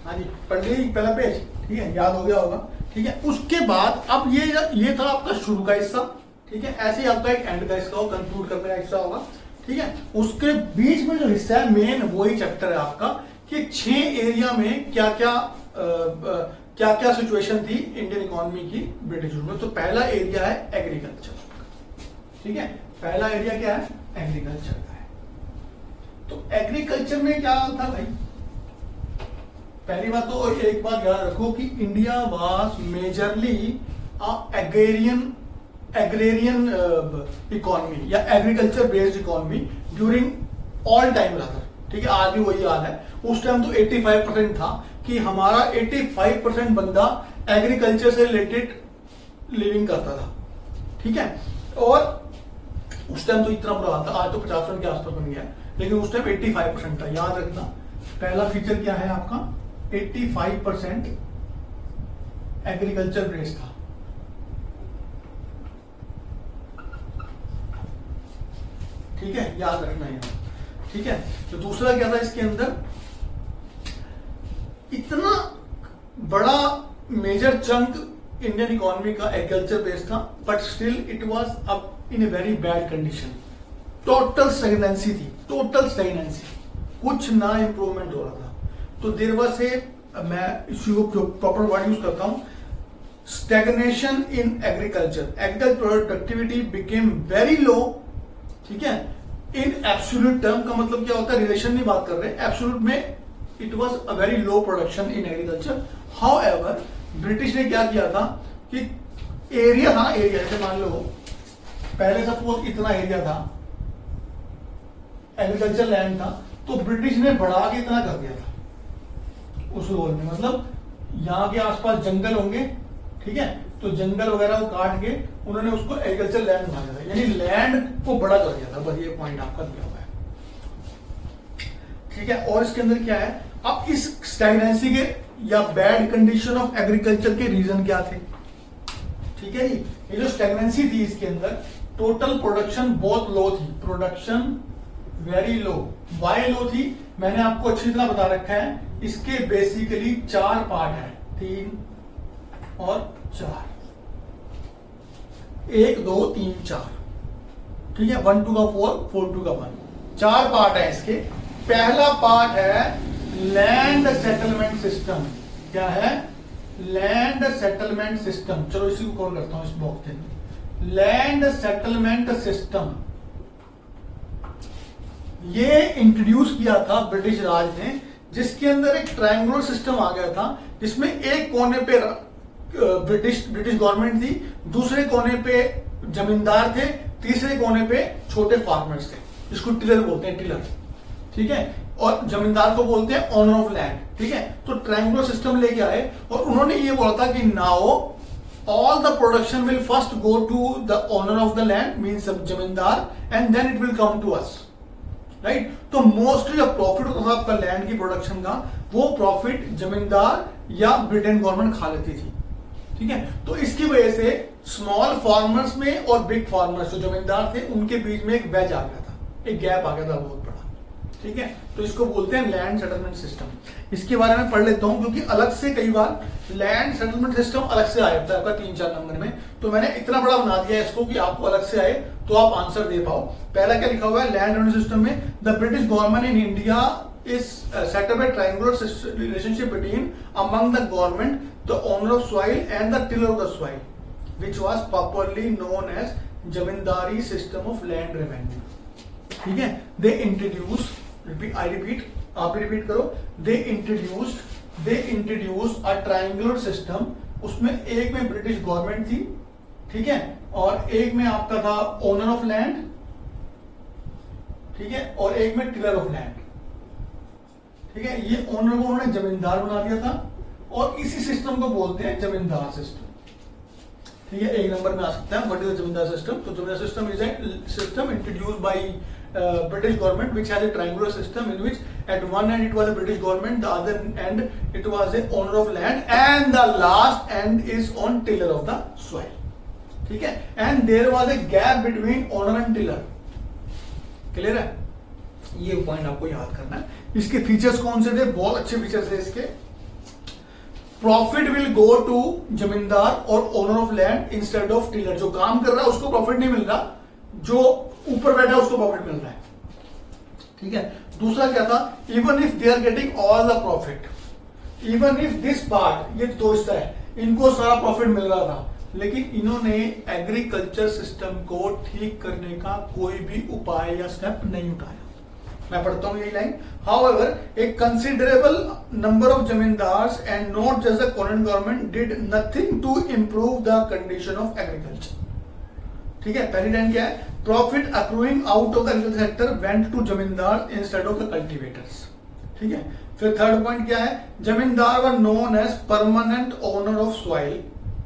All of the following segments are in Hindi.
हाँ जी, पढ़ लीजिए पहला पेज, ठीक है, याद हो गया होगा। ठीक है, उसके बाद अब ये था आपका शुरू का हिस्सा। ठीक है, ऐसे ही आपका एक एंड का हिस्सा होगा, कंक्लूड करने का हिस्सा होगा। ठीक है, उसके बीच में जो हिस्सा है मेन वही चैप्टर है आपका कि 6 एरिया में क्या क्या सिचुएशन थी इंडियन इकोनॉमी की ब्रिटिश रूल में। तो पहला एरिया है एग्रीकल्चर। ठीक है, पहला एरिया क्या है, एग्रीकल्चर का है। तो एग्रीकल्चर में क्या था भाई, पहली बात तो एक बात याद रखो कि India was majorly agrarian economy या agriculture based economy during all time rather. ठीक है, आज भी वही हाल है। उस टाइम तो 85% था कि हमारा 85% बंदा एग्रीकल्चर से रिलेटेड लिविंग करता था। ठीक है, और उस टाइम तो इतना बुरा था, आज तो 50% के आसपास बन गया है, लेकिन उस टाइम 85% था। याद रखना, पहला फीचर क्या है आपका, 85% एग्रीकल्चर बेस्ड था। ठीक है, याद रखना है। ठीक है, तो दूसरा क्या था इसके अंदर, इतना बड़ा मेजर चंक इंडियन इकोनॉमी का एग्रीकल्चर बेस्ड था, but still it was up in a very bad condition. Total stagnancy थी, टोटल स्टैग्नेंसी, कुछ ना इंप्रूवमेंट हो रहा था। तो देयर वाज ए, मैं इश्यू को प्रॉपर वर्ड यूज करता हूं, stagnation in agriculture. Agriculture productivity became very low. ठीक है, इन एब्सोल्यूट टर्म का मतलब क्या होता है, रिलेशन नहीं बात कर रहे, एब्सोल्यूट में it was a very low production in agriculture. However British ने क्या किया था कि एरिया था, एरिया जैसे मान लो पहले सपोज इतना एरिया था, एग्रीकल्चर लैंड था, तो ब्रिटिश ने बढ़ा के इतना कर दिया था उस रोल में। मतलब यहाँ के आसपास जंगल होंगे, ठीक है, तो जंगल वगैरह को काट के उन्होंने उसको एग्रीकल्चर लैंड बना दिया था, यानी लैंड को बड़ा कर दिया था। बस ये पॉइंट आपका दिया हुआ है। ठीक है, और इसके अंदर क्या है, अब इस स्टैग्नेंसी के या बैड कंडीशन ऑफ एग्रीकल्चर के रीजन क्या थे। ठीक है जी, ये जो स्टैग्नेंसी थी इसके अंदर, टोटल प्रोडक्शन बहुत लो थी, प्रोडक्शन वेरी लो। वाई लो थी, मैंने आपको अच्छी तरह बता रखा है, इसके बेसिकली 4 पार्ट है, 3 और 4, 1 2 3 4। ठीक है, 1 2 का 4, 4 2 का 1, 4 पार्ट है इसके। पहला पार्ट है लैंड सेटलमेंट सिस्टम। क्या है, लैंड सेटलमेंट सिस्टम। चलो इसी को कॉल करता हूं इस बॉक्स में, लैंड सेटलमेंट सिस्टम। ये इंट्रोड्यूस किया था ब्रिटिश राज ने, जिसके अंदर एक ट्रायंगुलर सिस्टम आ गया था, जिसमें एक कोने पे ब्रिटिश गवर्नमेंट थी, दूसरे कोने पे जमींदार थे, तीसरे कोने पे छोटे फार्मर्स थे। इसको टिलर बोलते हैं, टिलर। ठीक है, और जमींदार को बोलते हैं ओनर ऑफ लैंड। ठीक है, तो ट्रायंगुलर सिस्टम लेके आए और उन्होंने ये बोला था कि now all the production will first go to the owner of the land, means zamindar, and then it will come to us. Right, तो मोस्टली जो प्रॉफिट होता था आपका लैंड की प्रोडक्शन का, वो प्रॉफिट जमींदार या ब्रिटेन गवर्नमेंट खा लेती थी। ठीक है, तो इसकी वजह से स्मॉल फार्मर्स में और बिग फार्मर्स जो जमींदार थे उनके बीच में एक वेज आ गया था, एक गैप आ गया था बहुत बड़ा। ठीक है, तो इसको बोलते हैं लैंड सेटलमेंट सिस्टम। इसके बारे में पढ़ लेता हूं, क्योंकि अलग से कई बार लैंड सेटलमेंट सिस्टम अलग से आ जाता है आपका 3-4 नंबर में, तो मैंने इतना बड़ा बना दिया है इसको कि आपको अलग से आए तो आप आंसर दे पाओ। पहला क्या लिखा हुआ है, लैंड सेटलमेंट सिस्टम में the British government in India is set up a triangular relationship between among the government, the owner of soil and the tiller of the soil, which was popularly known as zamindari system of land revenue. ठीक है, दे इंट्रोड्यूस, I repeat, आप रिपीट करो, they introduced a triangular system। उसमें एक में ब्रिटिश गवर्नमेंट थी, ठीक है, और एक में आपका था ओनर ऑफ लैंड, ठीक है, और एक में टिलर ऑफ लैंड। ठीक है, ये ओनर को उन्होंने जमींदार बना दिया था, और इसी सिस्टम को बोलते हैं जमींदार सिस्टम। ठीक है, एक नंबर में आ सकता है, व्हाट इज द जमींदार सिस्टम। तो जमींदार system is a system introduced by British government, which has a triangular system in which at one end it was a British government, the other end it was a owner of land, and the last end is on tiller of the soil. ठीक है, and there was a gap between owner and tiller. Clear है, ये पॉइंट आपको याद करना है। इसके फीचर्स कौन से थे, बहुत अच्छे फीचर्स थे इसके। प्रॉफिट विल गो टू जमींदार और owner of land instead of tiller. जो काम कर रहा है उसको प्रॉफिट नहीं मिल रहा, जो ऊपर बैठा है उसको प्रॉफिट मिल रहा है। ठीक है। दूसरा क्या था, even if they are getting all the profit, even if this part, ये दो हिस्सा है, इनको सारा प्रॉफिट मिल रहा था, लेकिन इन्होंने एग्रीकल्चर सिस्टम को ठीक करने का कोई भी उपाय या स्टेप नहीं उठाया। मैं पढ़ता हूं यही line. However, a considerable number of zamindars and not just the Conan government did nothing to improve the condition of agriculture. ठीक है। पहली लाइन क्या है, profit accruing out of the agriculture sector went to zamindars instead of the cultivators. ठीक है। फिर थर्ड पॉइंट क्या है, zamindar were known as permanent owner of soil.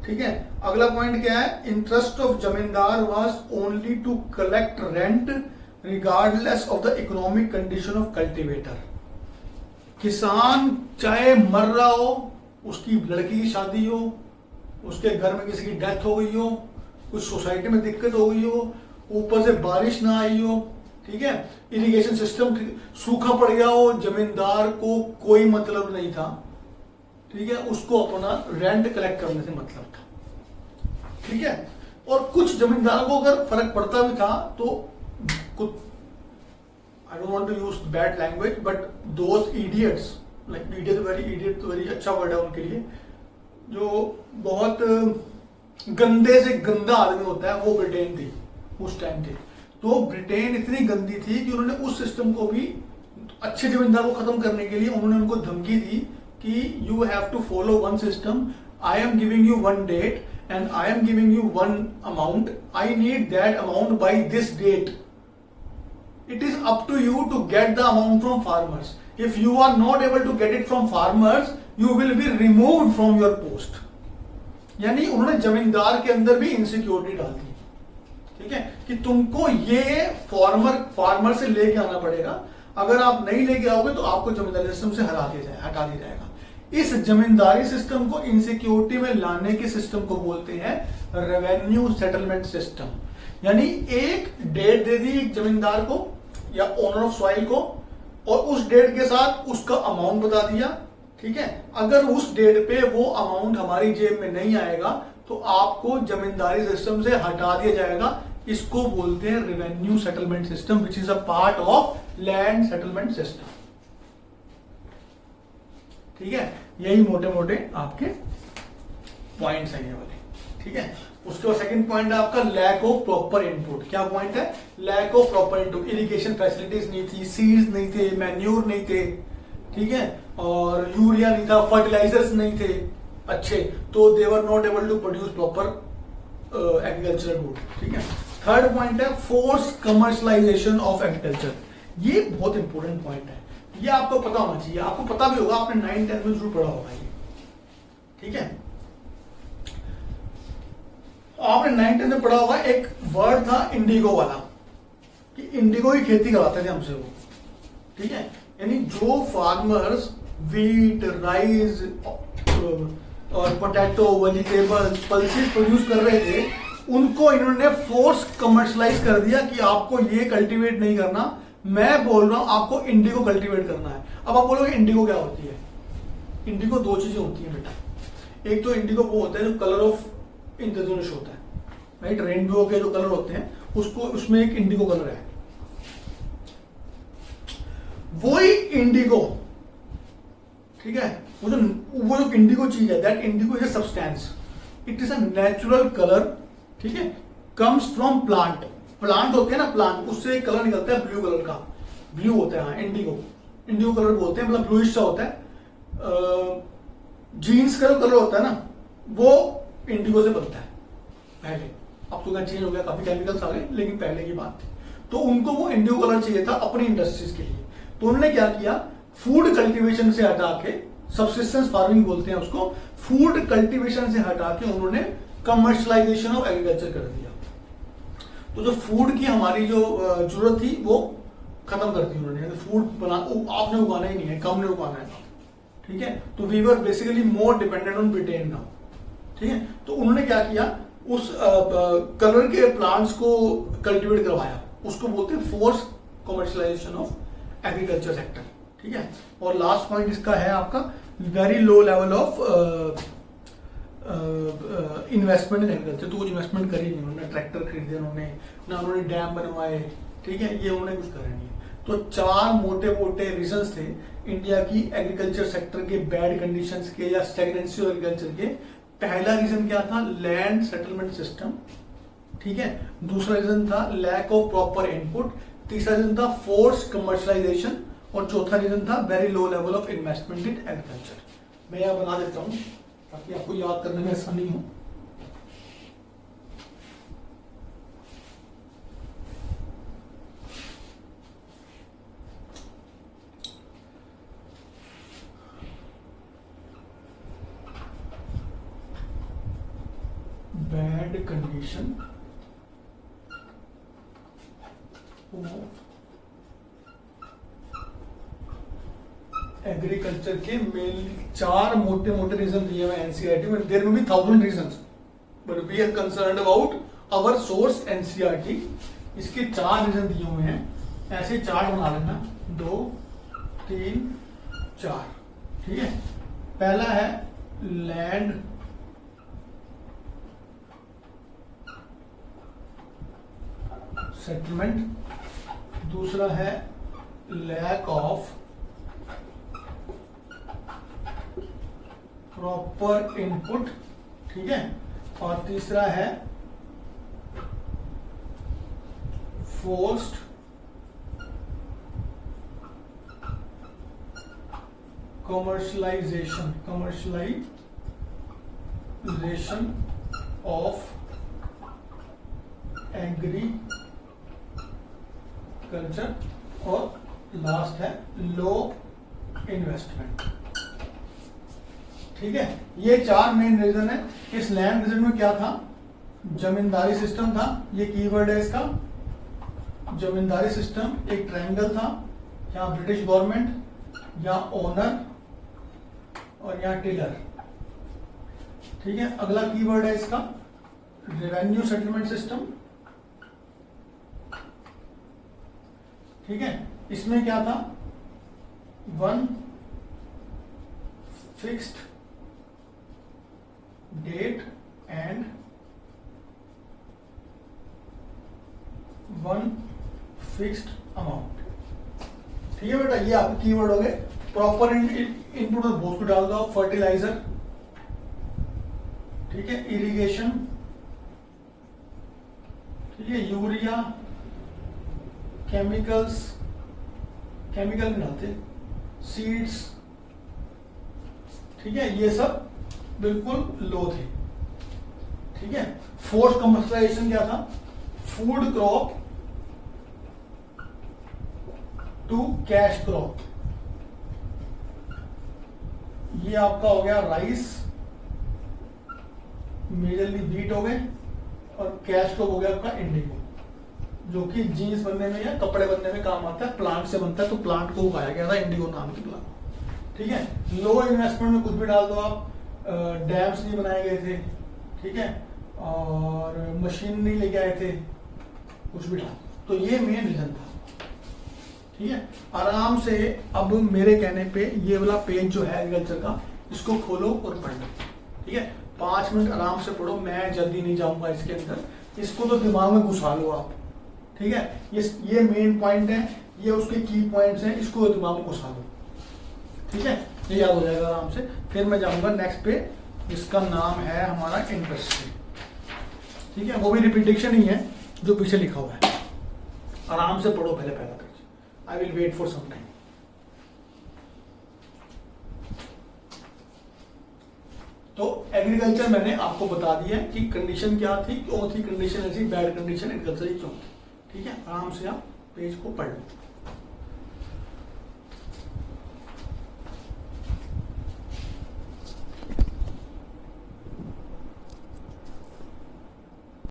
ठीक है। अगला पॉइंट क्या है, interest of zamindar was only to collect rent regardless of the economic condition of cultivator. किसान चाहे मर रहा हो, उसकी लड़की की शादी हो, उसके घर में किसी की डेथ हो गई हो, कुछ सोसाइटी में दिक्कत हो गई हो, ऊपर से बारिश ना आई हो, ठीक है, इरिगेशन सिस्टम सूखा पड़ गया हो, जमींदार को कोई मतलब नहीं था। ठीक है। उसको अपना रेंट कलेक्ट करने से मतलब था। ठीक है। और कुछ जमींदारों को अगर फर्क पड़ता भी था तो कुछ, I don't want to use bad language, but those idiots, like idiot तो वेरी अच्छा वर्ड है उनके लिए, जो बहुत गंदे से गंदा आदमी होता है, वो ब्रिटेन थी उस टाइम थी। तो ब्रिटेन इतनी गंदी थी कि उन्होंने उस सिस्टम को भी, अच्छे जमींदार को खत्म करने के लिए उन्होंने उनको धमकी दी कि you have to follow one system, I am giving you one date and I am giving you one amount, I need that amount by this date, it is up to you to get the amount from farmers. If you are not able to get it from farmers, you will be removed from your post. यानी उन्होंने जमींदार के अंदर भी इनसिक्योरिटी डाल दी। ठीक है, कि तुमको ये फार्मर से लेके आना पड़ेगा, अगर आप नहीं लेके आओगे तो आपको जमींदारी सिस्टम से हटा दिया जाएगा। इस जमींदारी सिस्टम को इंसिक्योरिटी में लाने के सिस्टम को बोलते हैं रेवेन्यू सेटलमेंट सिस्टम। यानी एक डेट दे दी एक जमींदार को या ओनर ऑफ सॉइल को, और उस डेट के साथ उसका अमाउंट बता दिया। ठीक है। अगर उस डेट पे वो अमाउंट हमारी जेब में नहीं आएगा तो आपको जमींदारी सिस्टम से हटा दिया जाएगा। इसको बोलते हैं revenue settlement system, which is a part of land settlement system. ठीक है। यही मोटे मोटे आपके पॉइंट्स हैं ये वाले। ठीक है। उसके बाद सेकंड पॉइंट है आपका लैक ऑफ प्रॉपर इनपुट। क्या पॉइंट है, lack of proper input. Irrigation facilities नहीं थी, सीड्स नहीं थे, मैन्योर नहीं थे, ठीक है, और यूरिया नहीं था, फर्टिलाइजर्स नहीं थे अच्छे, तो they were not able to produce proper agriculture good. ठीक है। थर्ड पॉइंट है फोर्स कमर्शलाइजेशन ऑफ एग्रीकल्चर। ये बहुत इंपॉर्टेंट पॉइंट है, ये आपको पता होना चाहिए। आपको पता भी होगा, आपने 9th-10th में जरूर पढ़ा होगा ये। ठीक है। आपने 9th-10th में पढ़ा होगा, एक वर्ड था इंडिगो वाला, कि इंडिगो की खेती करवाते थे हमसे वो। ठीक है। यानी जो फार्मर्स वीट, राइस और पोटैटो, वेजिटेबल्स, पल्सेस प्रोड्यूस कर रहे थे, उनको इन्होंने फोर्स कमर्शलाइज कर दिया कि आपको ये कल्टीवेट नहीं करना, मैं बोल रहा हूं आपको इंडिगो कल्टीवेट करना है। अब आप बोलोगे इंडिगो क्या होती है? इंडिगो दो चीजें होती है बेटा। एक तो इंडिगो वो होता है जो कलर ऑफ इंद्रधनुष होता है, राइट, रेनबो के जो कलर होते हैं उसको, उसमें एक इंडिगो कलर है। वही इंडिगो, ठीक है, वो जो इंडिगो चीज है, that Indigo is a substance, it is a natural colour. ठीक है। Comes from plant. प्लांट होते हैं ना, प्लांट, उससे एक कलर निकलता है ब्लू कलर का, ब्लू होता है, हाँ, इंडिगो कलर बोलते हैं, मतलब ब्लूइश सा होता है। जीन्स का जो कलर होता है ना, वो इंडिगो से बनता है पहले। अब तो क्या चेंज हो गया, काफी केमिकल्स आ गए, लेकिन पहले की बात थी। तो उनको वो इंडिगो कलर चाहिए था अपनी इंडस्ट्रीज के लिए, तो उन्होंने क्या किया, फूड कल्टीवेशन से हटा के, सब्सिस्टेंस फार्मिंग बोलते हैं उसको, फूड कल्टीवेशन से हटा के उन्होंने कमर्शलाइजेशन ऑफ एग्रीकल्चर कर दिया। तो जो फूड की हमारी जो जरूरत थी वो खत्म कर दी उन्होंने। फूड बना आपने उगाना ही नहीं है, कम ने उगाना है। ठीक है। तो we were basically more dependent on Britain now. ठीक है। तो उन्होंने क्या किया, उस कलर के प्लांट्स को कल्टीवेट करवाया, उसको बोलते हैं force commercialization of agriculture sector. ठीक है। और लास्ट पॉइंट इसका है आपका very low level of investment in agriculture. तो कुछ इन्वेस्टमेंट करी नहीं उन्होंने, ट्रैक्टर खरीदे उन्होंने ना, उन्होंने डैम बनवाए, ठीक है, ये उन्होंने कुछ करा नहीं। तो 4 मोटे मोटे रीजंस थे इंडिया की एग्रीकल्चर सेक्टर के बैड कंडीशंस के या स्टैग्नेंसी ऑफ एग्रीकल्चर के। पहला रीजन क्या था? लैंड सेटलमेंट सिस्टम, ठीक है। दूसरा रीजन था लैक ऑफ प्रॉपर इनपुट। तीसरा रीजन था फोर्स कमर्शलाइजेशन। और चौथा रीजन था very low level of investment in agriculture. मैं यहां बना देता हूं ताकि आपको याद करने में आसानी हो। बैड कंडीशन ऑफ एग्रीकल्चर के मेनली 4 मोटे मोटे रीजन दिए हुए एनसीईआरटी में। देयर में भी 1000 reasons, but we are concerned about our source NCERT. इसके 4 रीजन दिए हुए हैं, ऐसे चार्ट बना लेना, 2 3 4, ठीक है। पहला है लैंड सेटलमेंट, दूसरा है लैक ऑफ प्रॉपर इनपुट, ठीक है, और तीसरा है फोर्स्ड कमर्शलाइजेशन ऑफ एग्रीकल्चर, और लास्ट है लो इन्वेस्टमेंट, ठीक है। ये 4 मेन रीजन है। इस लैंड रीजन में क्या था? जमींदारी सिस्टम था, ये कीवर्ड है इसका। जमींदारी सिस्टम एक ट्रायंगल था, यहाँ ब्रिटिश गवर्नमेंट, यहाँ ओनर और यहाँ टिलर, ठीक है। अगला कीवर्ड है इसका रेवेन्यू सेटलमेंट सिस्टम, ठीक है। इसमें क्या था? 1 fixed date and 1 fixed amount, ठीक है बेटा। ये आपके कीवर्ड हो गए। प्रॉपर इनपुट और बहुत कुछ डाल दो, फर्टिलाइजर, ठीक है, इरिगेशन, ठीक है, यूरिया, केमिकल्स, केमिकल में डालते, सीड्स, ठीक है, ये सब बिल्कुल लो थे, ठीक है। फोर्स कमर्शलाइजेशन क्या था? Food crop to cash crop. ये आपका हो गया राइस, मेजरली व्हीट हो गए, और कैश क्रॉप हो गया आपका इंडिगो, जो कि जीन्स बनने में या कपड़े बनने में काम आता है, प्लांट से बनता है। तो प्लांट को उगाया गया था इंडिगो नाम की प्लांट, ठीक है। लो इन्वेस्टमेंट में कुछ भी डाल दो आप, डैम्स नहीं बनाए गए थे, ठीक है, और मशीन नहीं लेके आए थे, कुछ भी डाल। तो ये मेन रीजन था, ठीक है। आराम से अब मेरे कहने पे ये वाला पेज जो है एग्रीकल्चर का, इसको खोलो और पढ़ लो, ठीक है। 5 मिनट आराम से पढ़ो, मैं जल्दी नहीं जाऊंगा इसके अंदर, इसको तो दिमाग में घुसा लो आप, ठीक है। ये मेन पॉइंट है, ये उसके की पॉइंट्स हैं, इसको दिमाग में घुसा लो, ठीक है। ये याद हो जाएगा आराम से। फिर मैं जाऊंगा नेक्स्ट पे, जिसका नाम है हमारा इंडस्ट्री, ठीक है। वो भी रिपीटेशन ही है जो पीछे लिखा हुआ है। आराम से पढ़ो पहले पहला page. I will wait for some time. तो एग्रीकल्चर मैंने आपको बता दिया कि कंडीशन क्या थी, क्यों थी कंडीशन ऐसी, बैड कंडीशन एग्रीकल्चर की क्यों थी, ठीक है। आराम से आप पेज को पढ़ लो।